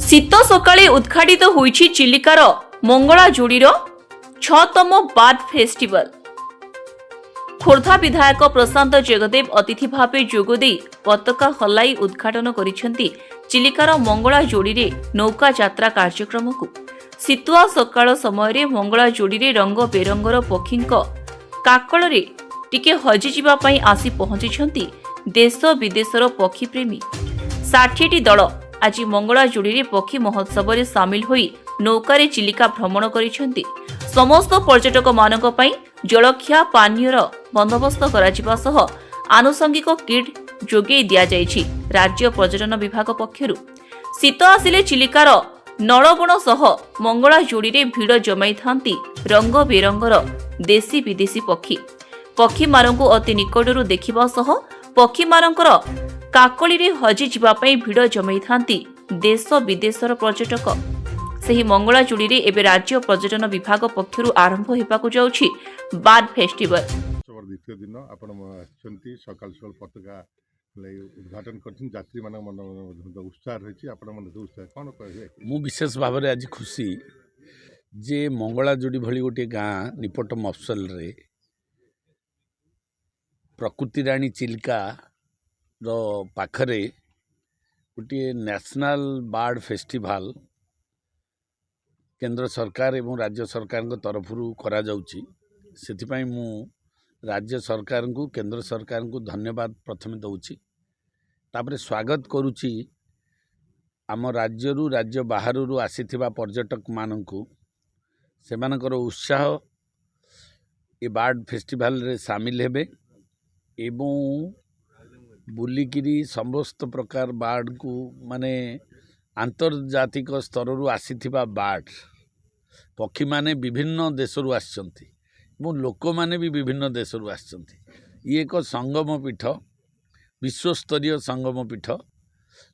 শীত সকালে উদ্ঘাটিত হয়েছে চিলিকার মঙ্গলা যোড়ীর ৬তম বার্ড ফেস্টিভাল। খোর্ধা বিধায়ক প্রশান্ত জগদেব অতিথি ভাবে যোগদে পতাকা হলাই উদ্ঘাটন করেছেন চিলিকার মঙ্গলা যোড়ীরে নৌকা যাত্রা কার্যক্রমক। শীতুয়া সকাল সময় মঙ্গলা যোড়ীরে রঙ বেরঙ্গর পক্ষীঙ্ কাকଳରେ টিকে হজিଯିବା ପାଇଁ আসি ପହଞ୍ଚିଛନ୍ତି ଦେଶ ବିଦେଶର ପକ୍ଷୀପ୍ରେମୀ। 60ଟି ଦଳ ଆଜି ମଙ୍ଗଳା ଯୋଡ଼ିରେ ପକ୍ଷୀ ମହୋତ୍ସବରେ ସାମିଲ ହୋଇ ନୌକାରେ ଚିଲିକା ଭ୍ରମଣ କରିଛନ୍ତି। ସମସ୍ତ ପର୍ଯ୍ୟଟକମାନଙ୍କ ପାଇଁ ଜଳଖିଆ ପାନୀୟର ବନ୍ଦୋବସ୍ତ କରାଯିବା ସହ ଆନୁଷଙ୍ଗିକ କିଟ୍ ଯୋଗାଇ ଦିଆଯାଇଛି ରାଜ୍ୟ ପର୍ଯ୍ୟଟନ ବିଭାଗ ପକ୍ଷରୁ। ଶୀତ ଆସିଲେ ଚିଲିକାର ନଳବଣ ସହ ମଙ୍ଗଳା ଯୋଡ଼ିରେ ଭିଡ଼ ଜମାଇଥାନ୍ତି ରଙ୍ଗ ବେରଙ୍ଗର ଦେଶୀ ବିଦେଶୀ ପକ୍ଷୀ। ପକ୍ଷୀମାନଙ୍କୁ ଅତି ନିକଟରୁ ଦେଖିବା ସହ ପକ୍ଷୀମାନଙ୍କର କାକଳିରେ ହଜିଯିବା ପାଇଁ ଭିଡ଼ ଜମାଇଥାନ୍ତି ଦେଶ ବିଦେଶର ପର୍ଯ୍ୟଟକ। ସେହି ମଙ୍ଗଳା ଯୋଡ଼ିରେ ଏବେ ରାଜ୍ୟ ପର୍ଯ୍ୟଟନ ବିଭାଗ ପକ୍ଷରୁ ଆରମ୍ଭ ହେବାକୁ ଯାଉଛି ବାର୍ଡ ଫେଷ୍ଟିଭାଲ। ଦ୍ୱିତୀୟ ଦିନ ଆପଣ ଆସିଛନ୍ତି, ସକାଳ ସକାଳ ପତାକା ଉଦ୍ଘାଟନ କରିଛନ୍ତି, ଯାତ୍ରୀମାନଙ୍କ ମନ ଉତ୍ସାହ ରହିଛି, ଆପଣମାନଙ୍କ ଉତ୍ସାହ କ'ଣ କହିବେ? ମୁଁ ବିଶେଷ ଭାବରେ ଆଜି ଖୁସି ଯେ ମଙ୍ଗଳା ଯୋଡ଼ି ଭଳି ଗୋଟିଏ ଗାଁ ନିପଟ ମଫସଲରେ ପ୍ରକୃତି ରାଣୀ ଚିଲିକାର ପାଖରେ ଗୋଟିଏ ନ୍ୟାସନାଲ ବାର୍ଡ ଫେଷ୍ଟିଭାଲ କେନ୍ଦ୍ର ସରକାର ଏବଂ ରାଜ୍ୟ ସରକାରଙ୍କ ତରଫରୁ କରାଯାଉଛି। ସେଥିପାଇଁ ମୁଁ ରାଜ୍ୟ ସରକାରଙ୍କୁ, କେନ୍ଦ୍ର ସରକାରଙ୍କୁ ଧନ୍ୟବାଦ ପ୍ରଥମେ ଦେଉଛି। ତାପରେ ସ୍ୱାଗତ କରୁଛି ଆମ ରାଜ୍ୟରୁ, ରାଜ୍ୟ ବାହାରରୁ ଆସିଥିବା ପର୍ଯ୍ୟଟକମାନଙ୍କୁ। ସେମାନଙ୍କର ଉତ୍ସାହ ଏ ବାର୍ଡ ଫେଷ୍ଟିଭାଲରେ ସାମିଲ ହେବେ ଏବଂ ବୁଲିକିରି ସମସ୍ତ ପ୍ରକାର ବାର୍ଡକୁ, ମାନେ ଆନ୍ତର୍ଜାତିକ ସ୍ତରରୁ ଆସିଥିବା ବାର୍ଡ ପକ୍ଷୀମାନେ ବିଭିନ୍ନ ଦେଶରୁ ଆସିଛନ୍ତି ଏବଂ ଲୋକମାନେ ବି ବିଭିନ୍ନ ଦେଶରୁ ଆସିଛନ୍ତି। ଇଏ ଏକ ସଙ୍ଗମ ପୀଠ, ବିଶ୍ୱସ୍ତରୀୟ ସଙ୍ଗମ ପୀଠ,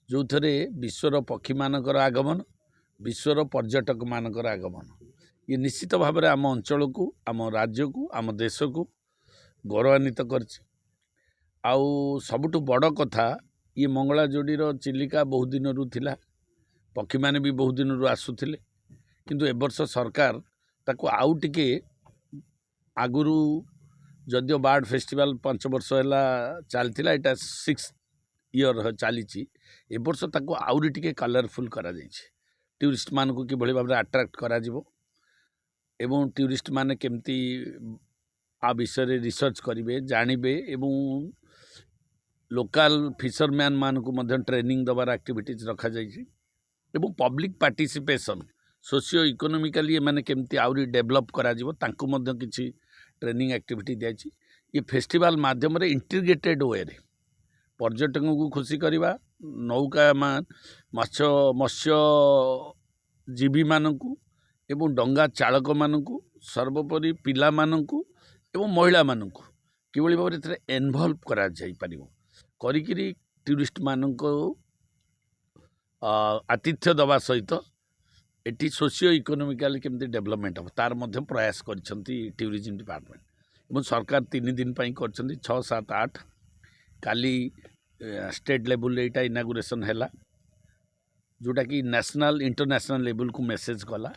ଯେଉଁଥିରେ ବିଶ୍ୱର ପକ୍ଷୀମାନଙ୍କର ଆଗମନ, ବିଶ୍ୱର ପର୍ଯ୍ୟଟକମାନଙ୍କର ଆଗମନ। ଇଏ ନିଶ୍ଚିତ ଭାବରେ ଆମ ଅଞ୍ଚଳକୁ, ଆମ ରାଜ୍ୟକୁ, ଆମ ଦେଶକୁ ଗୌରବାନ୍ୱିତ କରିଛି। ଆଉ ସବୁଠୁ ବଡ଼ କଥା, ଇଏ ମଙ୍ଗଳା ଯୋଡ଼ିର ଚିଲିକା ବହୁ ଦିନରୁ ଥିଲା, ପକ୍ଷୀମାନେ ବି ବହୁ ଦିନରୁ ଆସୁଥିଲେ, କିନ୍ତୁ ଏ ବର୍ଷ ସରକାର ତାକୁ ଆଉ ଟିକେ ଆଗରୁ, ଯଦିଓ ବାର୍ଡ ଫେଷ୍ଟିଭାଲ 5 ବର୍ଷ ହେଲା ଚାଲିଥିଲା, ଏଇଟା 6th ଇୟର ଚାଲିଛି, ଏ ବର୍ଷ ତାକୁ ଆହୁରି ଟିକେ କଲରଫୁଲ୍ କରାଯାଇଛି। ଟୁରିଷ୍ଟମାନଙ୍କୁ କିଭଳି ଭାବରେ ଆଟ୍ରାକ୍ଟ କରାଯିବ ଏବଂ ଟୁରିଷ୍ଟମାନେ କେମିତି ଆ ବିଷୟରେ ରିସର୍ଚ୍ଚ କରିବେ, ଜାଣିବେ ଏବଂ ଲୋକାଲ ଫିସରମ୍ୟାନ୍ ମାନଙ୍କୁ ମଧ୍ୟ ଟ୍ରେନିଂ ଦେବାର ଆକ୍ଟିଭିଟିଜ୍ ରଖାଯାଇଛି ଏବଂ ପବ୍ଲିକ୍ ପାର୍ଟିସିପେସନ୍, ସୋସିଓ ଇକୋନୋମିକାଲି ଏମାନେ କେମିତି ଆହୁରି ଡେଭଲପ୍ କରାଯିବ ତାଙ୍କୁ ମଧ୍ୟ କିଛି ଟ୍ରେନିଂ ଆକ୍ଟିଭିଟି ଦିଆଯାଇଛି। ଏ ଫେଷ୍ଟିଭାଲ ମାଧ୍ୟମରେ ଇଣ୍ଟିଗ୍ରେଟେଡ୍ ୱେରେ ପର୍ଯ୍ୟଟକଙ୍କୁ ଖୁସି କରିବା, ନୌକା ମତ୍ସ୍ୟଜୀବୀମାନଙ୍କୁ ଏବଂ ଡଙ୍ଗା ଚାଳକମାନଙ୍କୁ, ସର୍ବୋପରି ପିଲାମାନଙ୍କୁ ଏବଂ ମହିଳାମାନଙ୍କୁ କିଭଳି ଭାବରେ ଏଥିରେ ଇନଭଲ୍ଭ କରାଯାଇପାରିବ, କରିକିରି ଟୁରିଷ୍ଟମାନଙ୍କୁ ଆତିଥ୍ୟ ଦେବା ସହିତ ଏଠି ସୋସିଓ ଇକୋନୋମିକାଲି କେମିତି ଡେଭଲପମେଣ୍ଟ ହେବ ତାର ମଧ୍ୟ ପ୍ରୟାସ କରିଛନ୍ତି ଟୁରିଜିମ୍ ଡିପାର୍ଟମେଣ୍ଟ ଏବଂ ସରକାର 3 ଦିନ ପାଇଁ କରିଛନ୍ତି, 6, 7, 8। କାଲି ଷ୍ଟେଟ୍ ଲେବୁଲରେ ଏଇଟା ଇନାଗୁରେସନ୍ ହେଲା, ଯେଉଁଟାକି ନ୍ୟାସନାଲ ଇଣ୍ଟରନ୍ୟାସନାଲ ଲେବୁଲକୁ ମେସେଜ କଲା।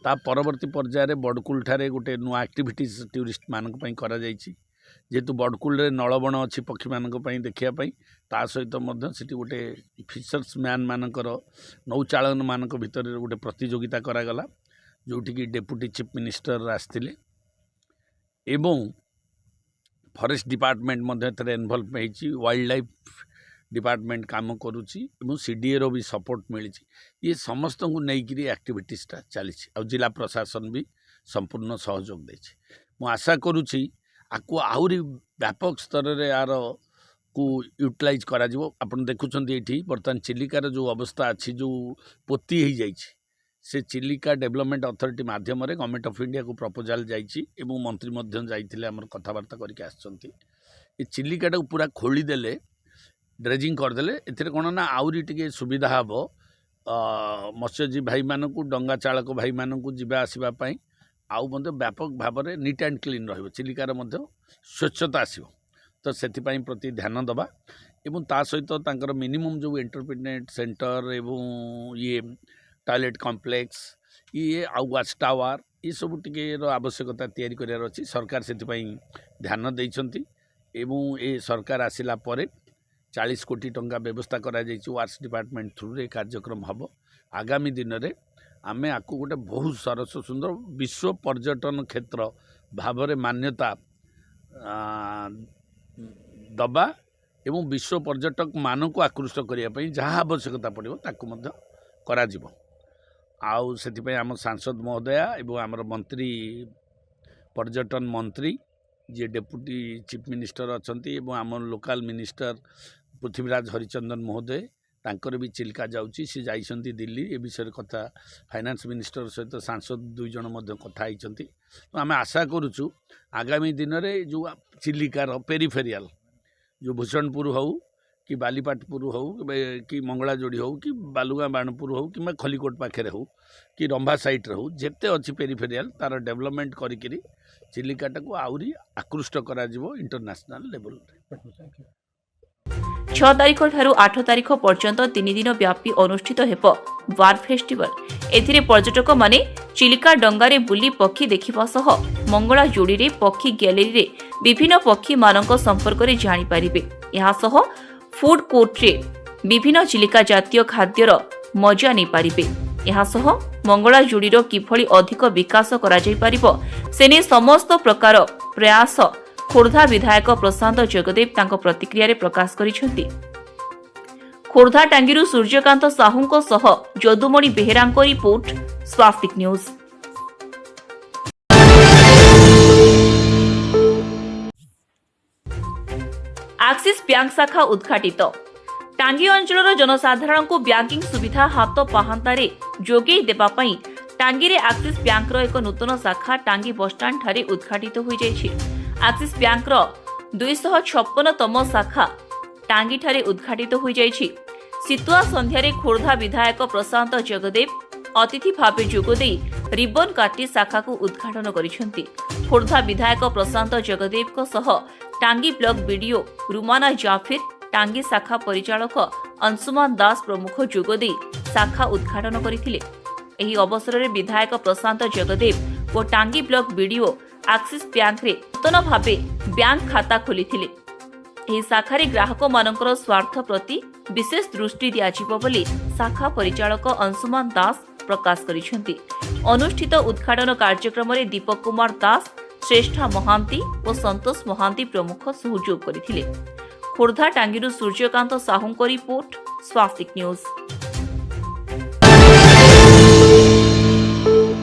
ତା ପରବର୍ତ୍ତୀ ପର୍ଯ୍ୟାୟରେ ବଡ଼କୁଲଠାରେ ଗୋଟେ ନୂଆ ଆକ୍ଟିଭିଟିଜ୍ ଟୁରିଷ୍ଟମାନଙ୍କ ପାଇଁ କରାଯାଇଛି। ଯେହେତୁ ବଡ଼କୁଲରେ ନଳବଣ ଅଛି ପକ୍ଷୀମାନଙ୍କ ପାଇଁ ଦେଖିବା ପାଇଁ, ତା ସହିତ ମଧ୍ୟ ସେଠି ଗୋଟେ ଫିସର୍ସ ମ୍ୟାନ୍ ମାନଙ୍କର, ନୌଚାଳକମାନଙ୍କ ଭିତରେ ଗୋଟେ ପ୍ରତିଯୋଗିତା କରାଗଲା, ଯେଉଁଠିକି ଡେପୁଟି ଚିଫ୍ ମିନିଷ୍ଟର ଆସିଥିଲେ ଏବଂ ଫରେଷ୍ଟ ଡିପାର୍ଟମେଣ୍ଟ ମଧ୍ୟ ଏଥିରେ ଇନଭଲ୍ଭ ହେଇଛି, ୱାଇଲ୍ଡ ଲାଇଫ୍ ଡିପାର୍ଟମେଣ୍ଟ କାମ କରୁଛି ଏବଂ CDAର ବି ସପୋର୍ଟ ମିଳିଛି। ଇଏ ସମସ୍ତଙ୍କୁ ନେଇକିରି ଆକ୍ଟିଭିଟିଜଟା ଚାଲିଛି ଆଉ ଜିଲ୍ଲା ପ୍ରଶାସନ ବି ସମ୍ପୂର୍ଣ୍ଣ ସହଯୋଗ ଦେଇଛି। ମୁଁ ଆଶା କରୁଛି ଆକୁ ଆହୁରି ବ୍ୟାପକ ସ୍ତରରେ ଆରକୁ ୟୁଟିଲାଇଜ୍ କରାଯିବ। ଆପଣ ଦେଖୁଛନ୍ତି ଏଇଠି ବର୍ତ୍ତମାନ ଚିଲିକାର ଯେଉଁ ଅବସ୍ଥା ଅଛି, ଯେଉଁ ପୋତି ହେଇଯାଇଛି, ସେ ଚିଲିକା ଡେଭଲପମେଣ୍ଟ ଅଥରିଟି ମାଧ୍ୟମରେ ଗଭର୍ଣ୍ଣମେଣ୍ଟ ଅଫ୍ ଇଣ୍ଡିଆକୁ ପ୍ରପୋଜାଲ୍ ଯାଇଛି ଏବଂ ମନ୍ତ୍ରୀ ମଧ୍ୟ ଯାଇଥିଲେ, ଆମର କଥାବାର୍ତ୍ତା କରିକି ଆସିଛନ୍ତି। ଏ ଚିଲିକାଟାକୁ ପୁରା ଖୋଳିଦେଲେ, ଡ୍ରେଜିଂ କରିଦେଲେ, ଏଥିରେ କ'ଣ ନା ଆହୁରି ଟିକେ ସୁବିଧା ହେବ ମତ୍ସ୍ୟଜୀବୀ ଭାଇମାନଙ୍କୁ, ଡଙ୍ଗା ଚାଳକ ଭାଇମାନଙ୍କୁ ଯିବା ଆସିବା ପାଇଁ, ଆଉ ମଧ୍ୟ ବ୍ୟାପକ ଭାବରେ ନିଟ୍ ଆଣ୍ଡ କ୍ଲିନ୍ ରହିବ, ଚିଲିକାର ମଧ୍ୟ ସ୍ୱଚ୍ଛତା ଆସିବ। ତ ସେଥିପାଇଁ ପ୍ରତି ଧ୍ୟାନ ଦେବା एवं ता सहित तांकर मिनिमम जो एंटरटेनमेंट सेंटर एवं ये टॉयलेट कॉम्प्लेक्स ये आउ वाच टावर ये सब टिके आवश्यकता तैयारी करार अच्छी सरकार से ध्यान देइछंती एवं ये सरकार आसिला परे 40 कोटी टंका व्यवस्था करा वार्स डिपार्टमेंट थ्रू रे कार्यक्रम हम आगामी दिन में आमे आपको गोटे बहुत सरस सुंदर विश्व पर्यटन क्षेत्र भाव में मान्यता दबा एवं विश्व पर्यटक मान को आकृष्ट करने जहाँ आवश्यकता पड़ो ताकू करा आउ से आम सांसद महोदय एवं आमर मंत्री पर्यटन मंत्री जी डेप्यूटी चीफ मिनिस्टर अच्छा आम लोकल मिनिस्टर पृथ्वीराज हरिचंदन महोदय तांकर भी चिल्का जाऊँगी सी जाइछंती दिल्ली ए विषय कथा फाइनान्स मिनिस्टर सहित सांसद 2 जन कथा होती तो आम आशा करुचु आगामी दिन में जो चिलिकार पेरिफेरियाल जो भूषणपुर हो कि बालीपाटपुर हो कि मंगलाजोड़ी हो कि बालुगाँ बाणपुर हो कि खलिकोट पाखे हो कि रंभा साइट हो जेते अच्छी पेरिफेरियाल तार डेवलपमेंट करी चिलिकाटा को आहरी आकृष्ट करा इंटरनेशनल लेवल 6 तारिख ठारू 8 तारिख पर्यंत 3 दिन व्यापी अनुष्ठित हेब वार फेस्टिवल एथिरे पर्यटक माने चिलिका डंगारे बुली पक्षी देखिबा सह मंगला जोड़ी रे पक्षी गैलरी रे विभिन्न पक्षी मानक संपर्क रे जानि पारिबे यहाँ सह फूड कोर्ट रे विभिन्न चिलिका जातीय खाद्यर मजा नै पारिबे यहाँ सह मंगला जोड़ीर किभली अधिक विकास करा जाय पारिबो सेने समस्त प्रकार प्रयास खोर्धा विधायक प्रशांत जगदेव तांको प्रतिक्रिया रे प्रकाश करिसेंती। खोर्धा टांगीरु सूर्यकांत साहुंको सह जदुमणि बेहेरांको रिपोर्ट स्वास्तिक न्यूज। एक्सिस बैंक शाखा उद्घाटित टांगी अंचलर जनसाधारण को बैंकिंग सुविधा हाथ पाहांतारे जोगेई देबा पई टांगी रे एक्सिस बैंक रो एक नूतन शाखा टांगी बस स्टैंड ठारे उद्घाटित होई जायछि। एक्सिस बैंक रो 256तम शाखा टांगी ठारे उद्घाटित होई जायछि। सितुआ संध्यारे खोर्धा विधायक प्रशांत जगदेव अतिथि भावे जोगदेई रिबन काटी शाखा को उद्घाटन करिसेंती। खोर्धा विधायक प्रशांत जगदेव को सह टांगी ब्लॉक बीडीओ रुमाना जाफिर टांगी शाखा परिचालक अंशुमान दास प्रमुख जोगदेई शाखा उद्घाटन करथिले। एही अवसर में विधायक प्रशांत जगदेव और टांगी ब्लॉक बीडीओ एक्सिस बैंक रे नूतन भावे बैंक खाता खोलिथिले। एही शाखारे ग्राहक मानकर स्वार्थ प्रति विशेष दृष्टि दियाजिबो बोली शाखा परिचालक अंशुमान दास प्रकाश करिसेंती। अनुष्ठित उद्घाटन कार्यक्रम में दीपक कुमार दास श्रेष्ठा महांती और संतोष महांती प्रमुख सहयोग करथिले। खोर्धा टांगीरु सूर्यकांत साहुंको रिपोर्ट स्वास्तिक न्यूज।